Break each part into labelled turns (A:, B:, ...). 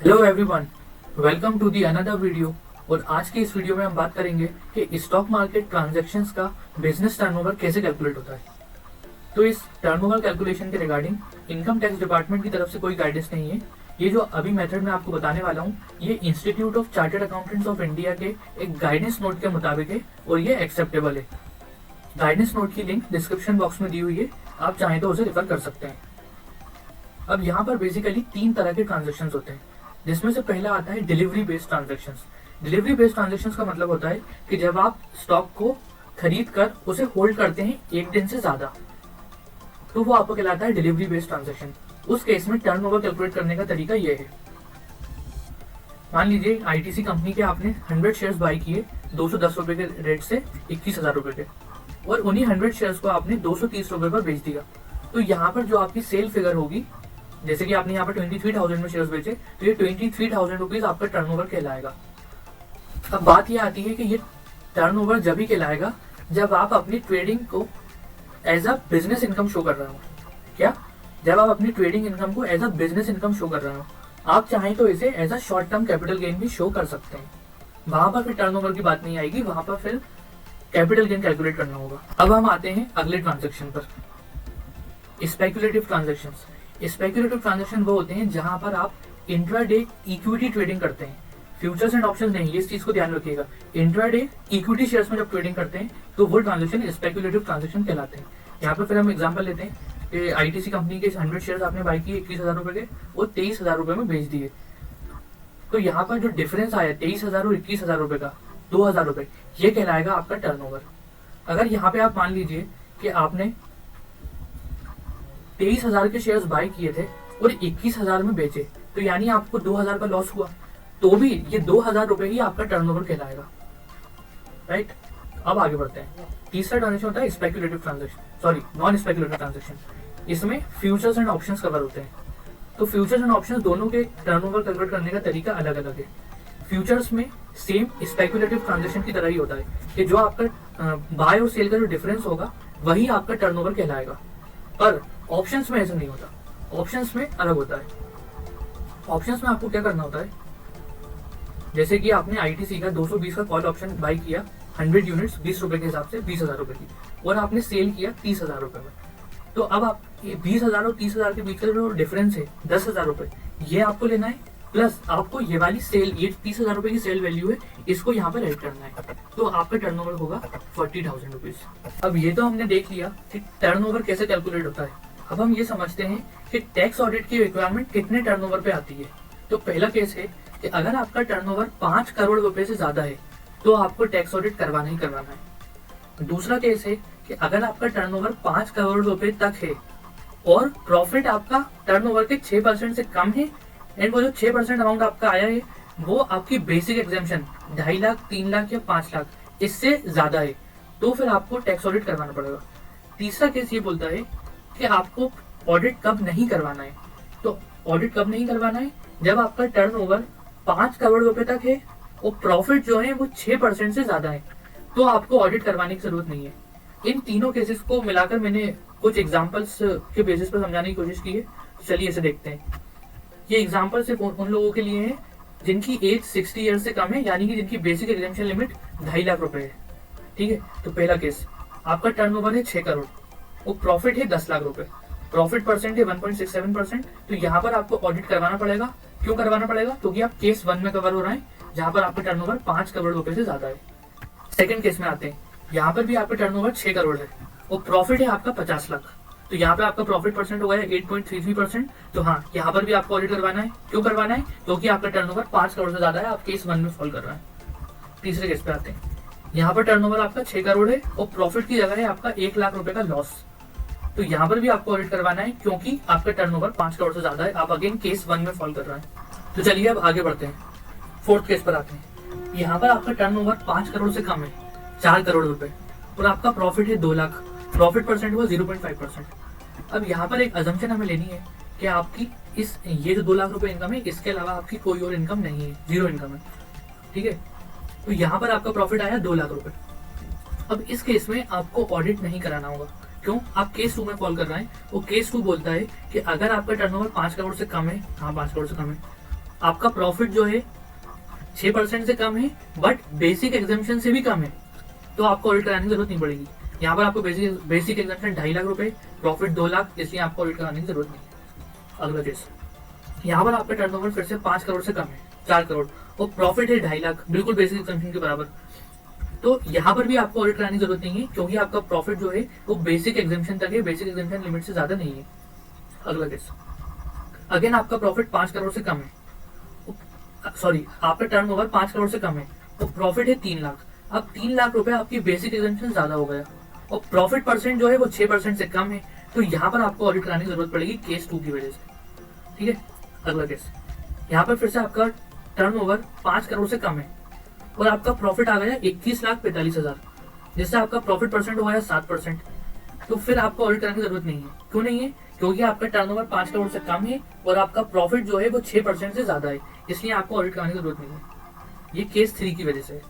A: Hello everyone, welcome to the another video. और आज की इस वीडियो में हम बात करेंगे कि स्टॉक मार्केट ट्रांजैक्शंस का बिजनेस टर्नओवर कैसे कैलकुलेट होता है। तो इस टर्नओवर कैलकुलेशन के रिगार्डिंग इनकम टैक्स डिपार्टमेंट की तरफ से कोई गाइडेंस नहीं है। ये जो अभी मेथड मैं आपको बताने वाला हूँ, ये institute of chartered accountants of India के एक गाइडेंस नोट के मुताबिक है और ये एक्सेप्टेबल है। गाइडेंस नोट की लिंक डिस्क्रिप्शन बॉक्स में दी हुई है, आप चाहें तो उसे रेफर कर सकते हैं। अब यहाँ पर बेसिकली 3 तरह के ट्रांजेक्शन होते हैं, जिसमें से पहला आता है delivery based transactions. Delivery based transactions का मतलब होता है कि जब आप स्टॉक को खरीद कर उसे होल्ड करते हैं एक दिन से ज्यादा, तो वो आपको कहलाता है डिलीवरी बेस्ड ट्रांजेक्शन। उस केस में टर्नओवर कैलकुलेट करने का तरीका ये है। मान लीजिए आईटीसी कंपनी के आपने 100 शेयर्स बाई किए 210 रुपए के रेट से 21,000 रुपए के, और उन्हीं 100 शेयर्स को आपने 230 रुपए पर बेच दिया। तो यहाँ पर जो आपकी सेल फिगर होगी, जैसे कि आपने यहाँ पर 23,000 में शेयर्स बेचे, तो ये 23,000 रुपीज आपका टर्नओवर कहलाएगा। अब बात ये आती है कि ये टर्नओवर जब ही कहलाएगा जब आप अपनी ट्रेडिंग को as a business income show कर रहे हो। क्या? जब आप अपनी ट्रेडिंग इनकम को as a business income show कर रहे हो। आप चाहें तो इसे as a short term capital gain भी शो कर सकते हैं। वहां पर फिर टर्नओवर की बात नहीं आएगी, वहां पर फिर कैपिटल गेन कैलकुलेट करना होगा। अब हम आते हैं अगले ट्रांजेक्शन पर, स्पेक्युलेटिव ट्रांजेक्शंस। स्पेक्युलेटिव ट्रांजेक्शन वो होते हैं जहां पर आप इंट्राडे इक्विटी ट्रेडिंग करते हैं, फ्यूचर्स एंड ऑप्शंस नहीं। इस चीज को ध्यान रखिएगा, इंट्राडे इक्विटी शेयर्स में जब ट्रेडिंग करते हैं तो वो ट्रांजेक्शन स्पेक्युलेटिव ट्रांजेक्शन कहलाते हैं। यहाँ पर फिर हम एग्जांपल लेते हैं कि आईटीसी कंपनी के 100 शेयर्स आपने बाई किए 21,000 रुपए के, वो 23,000 रुपए में बेच दिए। तो यहाँ पर जो डिफरेंस आया 23,000 और 21,000 रुपए का, 2,000 रुपए, ये कहलाएगा आपका टर्नओवर। अगर यहाँ पे आप मान लीजिए कि आपने 23,000 के शेयर्स बाय किए थे और 21,000 में बेचे, तो यानी आपको 2,000 का लॉस हुआ, तो भी ये 2,000 रुपए ही आपका टर्नओवर कहलाएगा। राइट, अब आगे बढ़ते हैं। तीसरा ट्रांजेक्शन होता है speculative transaction, sorry non speculative transaction. इसमें फ्यूचर्स एंड ऑप्शंस कवर होते हैं। तो फ्यूचर्स एंड ऑप्शंस दोनों के टर्नओवर कैलकुलेट करने का तरीका अलग अलग है। फ्यूचर्स में सेम स्पेक्युलेटिव ट्रांजेक्शन की तरह ही होता है कि जो आपका बाय और सेल का जो डिफरेंस होगा वही आपका टर्नओवर कहलाएगा। पर ऑप्शंस में ऐसा नहीं होता, ऑप्शंस में अलग होता है। ऑप्शंस में आपको क्या करना होता है, जैसे कि आपने आईटीसी का 220 का कॉल ऑप्शन बाई किया 100 यूनिट्स 20 रुपए के हिसाब से 20,000 रुपए की, और आपने सेल किया 30,000 रुपए में। तो अब आप 20,000 और 30,000 के बीच का जो डिफरेंस है 10,000 रुपए, ये आपको लेना है, प्लस आपको ये वाली सेल, ये 30,000 रुपए की सेल वैल्यू है, इसको यहाँ पर ऐड करना है। तो आपका टर्नओवर होगा 40,000 रुपीज। अब ये तो हमने देख लिया कि टर्नओवर कैसे कैलकुलेट होता है। अब हम ये समझते हैं कि टैक्स ऑडिट की रिक्वायरमेंट कितने टर्नओवर पे आती है। तो पहला केस है कि अगर आपका टर्नओवर 5 करोड़ रुपए से ज्यादा है तो आपको टैक्स ऑडिट करवाना ही करवाना है। दूसरा केस है कि अगर आपका टर्नओवर 5 करोड़ रुपए तक है और प्रॉफिट आपका टर्नओवर के 6% से कम है, एंड वो जो 6% अमाउंट आपका आया है वो आपकी बेसिक एग्जेम्पशन 2.5 लाख, 3 लाख या 5 लाख इससे ज्यादा है, तो फिर आपको टैक्स ऑडिट करवाना पड़ेगा। तीसरा केस ये बोलता है कि आपको ऑडिट कब नहीं करवाना है। तो ऑडिट कब नहीं करवाना है, जब आपका टर्नओवर 5 करोड़ रुपए तक है और प्रॉफिट जो है वो 6% से ज्यादा है, तो आपको ऑडिट करवाने की जरूरत नहीं है। इन तीनों केसेस को मिलाकर मैंने कुछ एग्जांपल्स के बेसिस पर समझाने की कोशिश की है। चलिए इसे देखते हैं। ये एग्जांपल सिर्फ उन लोगों के लिए है जिनकी एज 60 ईयर से कम है, यानी कि जिनकी बेसिक एग्जेम्पशन लिमिट 2.5 लाख रुपए है। ठीक है, तो पहला केस, आपका टर्नओवर है 6 करोड़ और प्रॉफिट है 10 लाख रुपए, प्रॉफिट परसेंट है 1.67%। तो यहाँ पर आपको ऑडिट करवाना पड़ेगा। क्यों करवाना पड़ेगा? क्योंकि आप केस 1 में कवर हो रहे हैं जहां पर आपका टर्नओवर 5 करोड़ रुपए से ज्यादा है। सेकंड केस में आते हैं, यहाँ पर भी आपका टर्नओवर 6 करोड़ है और प्रॉफिट है आपका 50 लाख। तो यहाँ पे आपका प्रॉफिट परसेंट हो गया 8.33%। तो हाँ, यहाँ पर भी आपको ऑडिट करवाना है। क्यों करवाना है? क्योंकि आपका टर्नओवर 5 करोड़ से ज्यादा है, आप केस 1 में फॉल कर रहे हैं। तीसरे केस पे आते हैं, यहाँ पर टर्नओवर आपका 6 करोड़ है और प्रॉफिट की जगह है आपका 1 लाख रुपए का लॉस। तो यहाँ पर भी आपको ऑडिट करवाना है क्योंकि आपका टर्नओवर 5 करोड़ से ज्यादा है, आप अगेन केस 1 में फॉल कर रहे हैं। तो चलिए अब आगे बढ़ते हैं, फोर्थ केस पर आते हैं। यहाँ पर आपका टर्नओवर 5 करोड़ से कम है, 4 करोड़ रुपए, और आपका प्रॉफिट है 2 लाख, प्रॉफिट परसेंट हुआ 0.5%। अब यहाँ पर एक अजम्पशन हमें लेनी है कि आपकी ये जो 2 लाख रुपए इनकम है, इसके अलावा आपकी कोई और इनकम नहीं है, जीरो इनकम है। ठीक है, तो यहाँ पर आपका प्रॉफिट आया 2 लाख रुपए। अब इस केस में आपको ऑडिट नहीं कराना होगा। क्यों? आप केस 2 में कॉल कर रहे हैं। वो केस 2 बोलता है कि अगर आपका टर्नओवर 5 करोड़ से कम है, हाँ 5 करोड़ से कम है, आपका प्रॉफिट जो है 6% से कम है बट बेसिक एग्जामेशन से भी कम है, तो आपको ऑडिट कराने की जरूरत नहीं पड़ेगी। यहाँ पर आपको बेसिक एग्जामेशन 2.5 लाख रुपए, प्रॉफिट 2 लाख, इसलिए आपको ऑडिट कराने की जरूरत नहीं है। अगला केस, यहाँ पर आपका टर्नओवर फिर से 5 करोड़ से कम है, 4 करोड़, और प्रॉफिट है 2.5 लाख, बिल्कुल बेसिक एग्जामेशन के बराबर। तो यहाँ पर भी आपको ऑडिट कराने की जरूरत नहीं है, क्योंकि आपका प्रॉफिट जो है वो बेसिक एग्जामेशन तक है, बेसिक एग्जामेशन लिमिट से ज्यादा नहीं है। अगला केस, अगेन आपका प्रॉफिट 5 करोड़ से कम है, सॉरी आपका टर्नओवर 5 करोड़ से कम है, तो प्रॉफिट है 3 लाख। अब 3 लाख रुपए आपकी बेसिक एग्जामेशन ज्यादा हो गया, और प्रॉफिट परसेंट जो है वो 6% से कम है, तो यहाँ पर आपको ऑडिट कराने की जरूरत पड़ेगी केस 2 की वजह से। ठीक है, अगला केस, यहाँ पर फिर से आपका टर्नओवर 5 करोड़ से कम है और आपका प्रॉफिट आ गया 21,45,000, जिससे आपका प्रॉफिट परसेंट हो गया 7%। तो फिर आपको ऑडिट कराने की जरूरत नहीं है। क्यों नहीं है? क्योंकि आपका टर्नओवर 5 करोड़ से कम है और आपका प्रॉफिट जो है वो 6% से ज्यादा है, इसलिए आपको ऑडिट कराने की जरूरत नहीं है। ये केस 3 की वजह से है।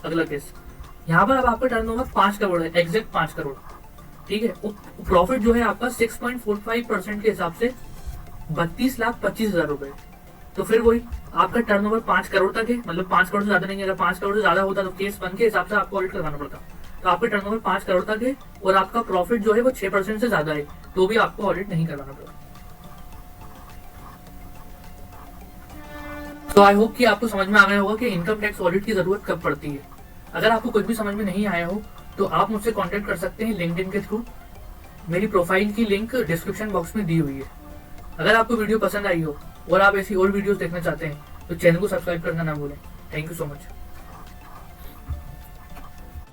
A: अगला केस, यहाँ पर अब आपका टर्नओवर 5 करोड़ है, एग्जैक्ट 5 करोड़, ठीक है, प्रॉफिट जो है आपका 6.45% के हिसाब से 32,25,000 रुपए। तो फिर वही आपका टर्नओवर 5 करोड़ तक है, मतलब 5 करोड़ से ज्यादा नहीं है। अगर 5 करोड़ से ज्यादा होता तो केस 1 के हिसाब से आपको ऑडिट करवाना पड़ता। तो आपका टर्नओवर 5 करोड़ तक है और आपका प्रॉफिट जो है वो 6% से ज्यादा है, तो भी आपको ऑडिट नहीं करवाना पड़ता। तो आई होप कि आपको समझ में आ गया होगा कि इनकम टैक्स ऑडिट की जरूरत कब पड़ती है। अगर आपको कुछ भी समझ में नहीं आया हो तो आप मुझसे कांटेक्ट कर सकते हैं लिंक्डइन के थ्रू। मेरी प्रोफाइल की लिंक डिस्क्रिप्शन बॉक्स में दी हुई है। अगर आपको वीडियो पसंद आई हो और आप ऐसी और वीडियोस देखना चाहते हैं तो चैनल को सब्सक्राइब करना ना भूलें। Thank you so much.